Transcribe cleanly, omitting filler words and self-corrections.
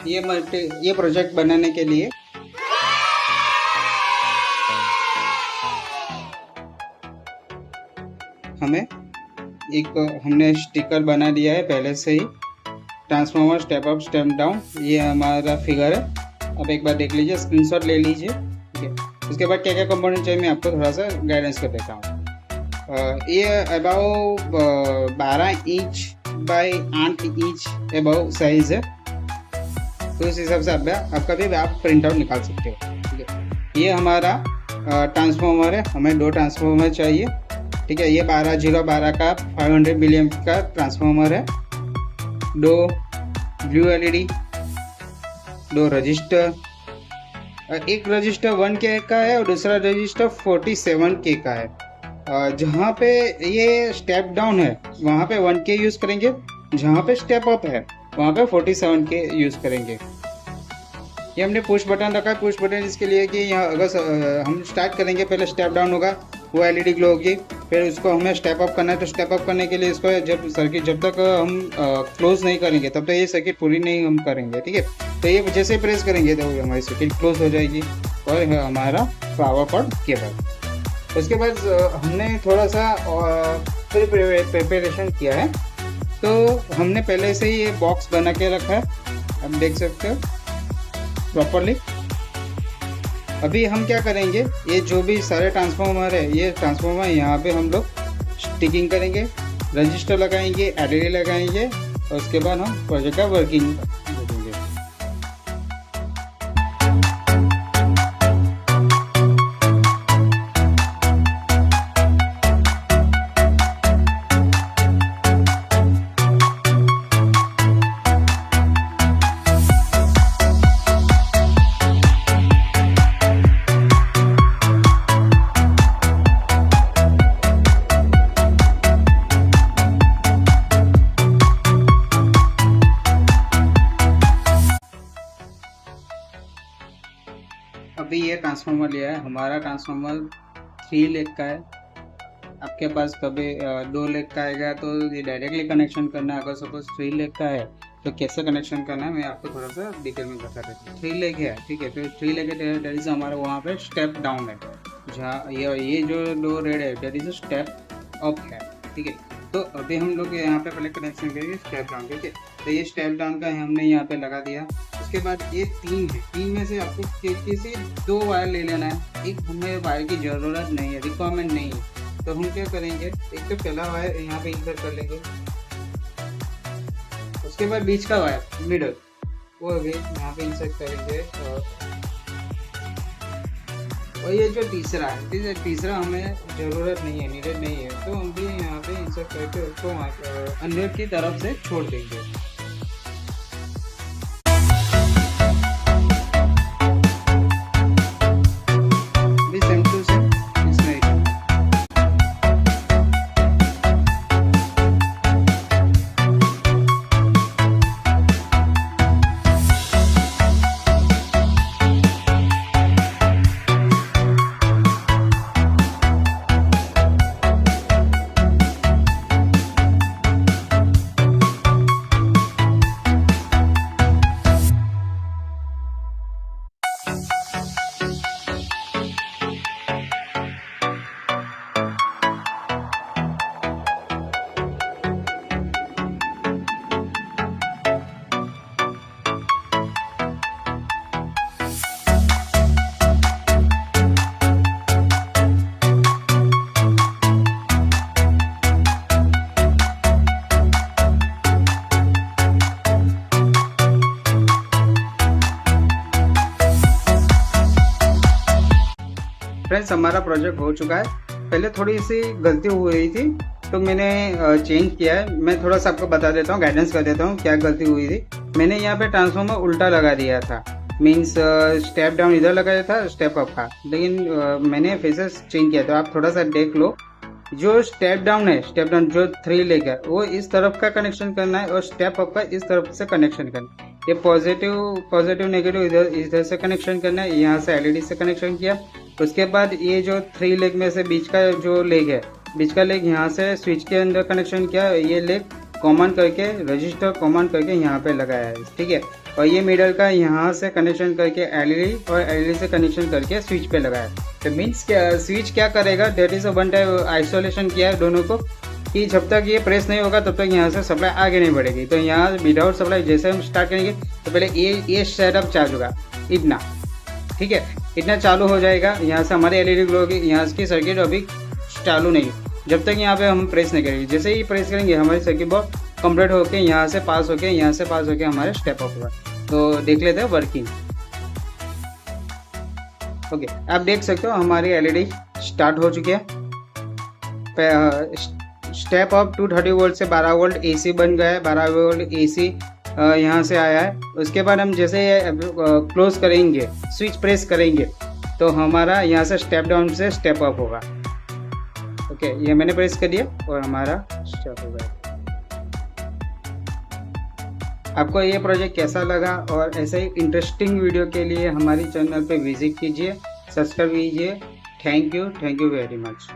ये प्रोजेक्ट बनाने के लिए हमने स्टिकर बना दिया है पहले से ही। Transformer step up step down, ये हमारा फिगर है। अब एक बार देख लीजिए, स्क्रीनशॉट ले लीजिए, ठीक है। उसके बाद क्या क्या कंपोनेंट चाहिए मैं आपको थोड़ा सा गाइडेंस कर देता हूँ। ये about 12 inch by 8 inch about size है, तो उस हिसाब से आपका भी आप प्रिंट आउट निकाल सकते हो, ठीक है। ये हमारा ट्रांसफॉर्मर है, हमें 2 ट्रांसफॉर्मर चाहिए, ठीक है। ये 12 का 500 मिलियन का ट्रांसफॉर्मर है। 2 ब्लू एलईडी, 2 रजिस्टर, एक रजिस्टर 1K का है और दूसरा रजिस्टर 47K का है। जहाँ पे ये स्टेप डाउन है वहाँ पे 1K यूज़ करेंगे, जहाँ पे स्टेप अप है वहाँ पे 47K यूज़ करेंगे। ये हमने पुश बटन रखा है। पुश बटन इसके लिए कि यहाँ अगर हम स्टार्ट करेंगे, पहले स्टेप डाउन होगा, वो एलईडी ग्लो होगी, फिर उसको हमें स्टेप अप करना है। तो स्टेप अप करने के लिए इसको जब तक हम क्लोज नहीं करेंगे तब तक ये सर्किट पूरी नहीं हम करेंगे, ठीक है। तो ये जैसे प्रेस करेंगे तो हमारी सर्किट क्लोज हो जाएगी और हमारा पावर पॉइंट केबल। उसके बाद हमने थोड़ा सा प्रिपरेशन किया है, तो हमने पहले से ही ये बॉक्स बना के रखा है, आप देख सकते हो प्रॉपरली। अभी हम क्या करेंगे, ये जो भी सारे ट्रांसफॉर्मर है, ये ट्रांसफॉर्मर यहाँ पे हम लोग स्टिकिंग करेंगे, रजिस्टर लगाएंगे, एलईडी लगाएंगे और उसके बाद हम प्रोजेक्ट का वर्किंग करेंगे। अभी ये ट्रांसफार्मर लिया है, हमारा ट्रांसफार्मर 3 लेग का है। आपके पास कभी 2 लेग का आएगा तो ये डायरेक्टली कनेक्शन करना है। अगर सपोज 3 लेग का है तो कैसे कनेक्शन करना है मैं आपको थोड़ा सा डिटेल में बता देता हूँ। 3 लेग है, ठीक है। तो 3 लेग है डेट इज हमारा वहाँ पे स्टेप डाउन है, जहाँ ये जो 2 रेड है डेट इज स्टेप अप है, ठीक है। तो अभी हम लोग यहाँ पे पहले कनेक्शन करेंगे स्टेप डाउन, ठीक है। तो ये स्टेप डाउन का हमने यहाँ पे लगा दिया। उसके बाद ये 3 है, 3 में से आपको किसी 2 वायर ले लेना है। एक हमें वायर की ज़रूरत नहीं है, रिक्वायरमेंट नहीं है, तो हम क्या करेंगे, एक तो पहला वायर यहाँ पे इंसर्ट कर लेंगे। उसके बाद बीच का वायर मिडल वो भी यहाँ पे इंसर्ट करेंगे। और ये जो तीसरा है, तीसरा हमें ज़रूरत नहीं है, नीडेड नहीं है, तो हम भी यहाँ पे इंसर्ट करके उसको अंदर की तरफ से छोड़ देंगे। फ्रेंड्स, हमारा प्रोजेक्ट हो चुका है। पहले थोड़ी सी गलती हो रही थी तो मैंने चेंज किया है। मैं थोड़ा सा आपको बता देता हूँ, गाइडेंस कर देता हूँ क्या गलती हुई थी। मैंने यहाँ पे ट्रांसफॉर्मर उल्टा लगा दिया था, मीन्स स्टेप डाउन इधर लगाया था, स्टेप अप का, लेकिन मैंने फेसेस चेंज किया। तो आप थोड़ा सा देख लो, जो स्टेप डाउन है, स्टेप डाउन जो 3 लेग है वो इस तरफ का कनेक्शन करना है और स्टेप अप का इस तरफ से कनेक्शन करना है। ये पॉजिटिव नेगेटिव इधर से कनेक्शन करना है। यहाँ से एलईडी से कनेक्शन किया। उसके बाद ये जो 3 लेग में से बीच का जो लेग है, बीच का लेग यहाँ से स्विच के अंदर कनेक्शन किया। ये लेग कॉमन करके, रजिस्टर कॉमन करके यहाँ पे लगाया है, ठीक है। और ये मिडल का यहाँ से कनेक्शन करके एलईडी और एलईडी से कनेक्शन करके स्विच पे लगाया। तो मीन्स स्विच क्या करेगा, that is one time isolation किया है दोनों को कि जब तक ये प्रेस नहीं होगा तब तक यहाँ से सप्लाई आगे नहीं बढ़ेगी। तो यहाँ विदाउट सप्लाई जैसे हम स्टार्ट करेंगे तो पहले ये सेटअप चार्ज होगा इतना, ठीक है, इतना चालू हो जाएगा। यहाँ से हमारे एलईडी ग्लो की यहाँ की सर्किट अभी चालू नहीं, जब तक यहाँ पे हम प्रेस नहीं करेंगे। जैसे ही प्रेस करेंगे हमारी सर्किट बोर्ड कंप्लीट होके यहाँ से पास होके हमारे स्टेप अप होगा। तो देख लेते हैं वर्किंग। ओके, आप देख सकते हो हमारी एलईडी स्टार्ट हो चुकी है। स्टेप अप 230 वोल्ट से 12 वोल्ट एसी बन गया है, 12 वोल्ट एसी यहाँ से आया है। उसके बाद हम जैसे क्लोज करेंगे, स्विच प्रेस करेंगे तो हमारा यहाँ से स्टेप डाउन से स्टेप अप होगा। ओके, ये मैंने प्रेस कर दिया और हमारा स्टेप हो गया। आपको ये प्रोजेक्ट कैसा लगा और ऐसे ही इंटरेस्टिंग वीडियो के लिए हमारी चैनल पे विजिट कीजिए, सब्सक्राइब कीजिए। Thank you very much.